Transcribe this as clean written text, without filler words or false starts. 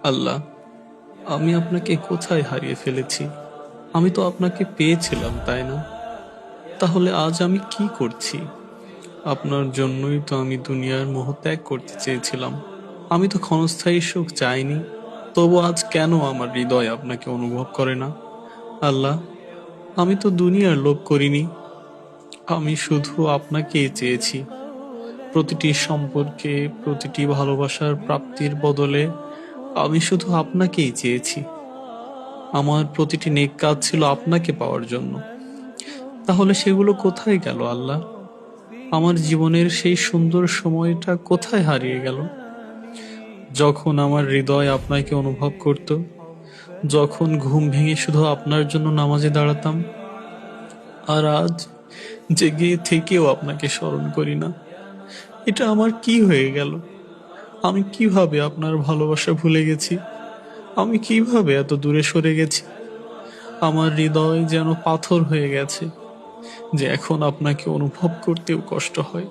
আল্লাহ, আমি আপনাকে কোথায় হারিয়ে ফেলেছি? আমি তো আপনাকে পেয়েছিলাম, তাই না? তাহলে আজ আমি কি করছি? আপনার জন্যই তো আমি দুনিয়ার মোহ ত্যাগ করতে চেয়েছিলাম। আমি তো ক্ষণস্থায়ী সুখ চাইনি। তবু আজ কেন আমার হৃদয় আপনাকে অনুভব করে না? আল্লাহ, আমি তো দুনিয়ার লোভ করিনি। আমি শুধু আপনাকেই চেয়েছি। প্রতিটি সম্পর্কে, প্রতিটি ভালোবাসার প্রাপ্তির বদলে আমি শুধু আপনাকেই চেয়েছি। আমার প্রতিটি নেক কাজ ছিল আপনাকে পাওয়ার জন্য। তাহলে সেগুলো কোথায় গেল আল্লাহ? আমার জীবনের সেই সুন্দর সময়টা কোথায় হারিয়ে গেল? যখন আমার হৃদয় আপনাকে অনুভব করত, যখন ঘুম ভেঙে শুধু আপনার জন্য নামাজে দাঁড়াতাম। আর আজ জেগে থেকেও আপনাকে স্মরণ করি না। এটা আমার কি হয়ে গেল? আমি কিভাবে আপনার ভালোবাসা ভুলে গেছি? আমি কিভাবে এত দূরে সরে গেছি? আমার হৃদয় যেন পাথর হয়ে গেছে, যে এখন আপনাকে অনুভব করতেও কষ্ট হয়।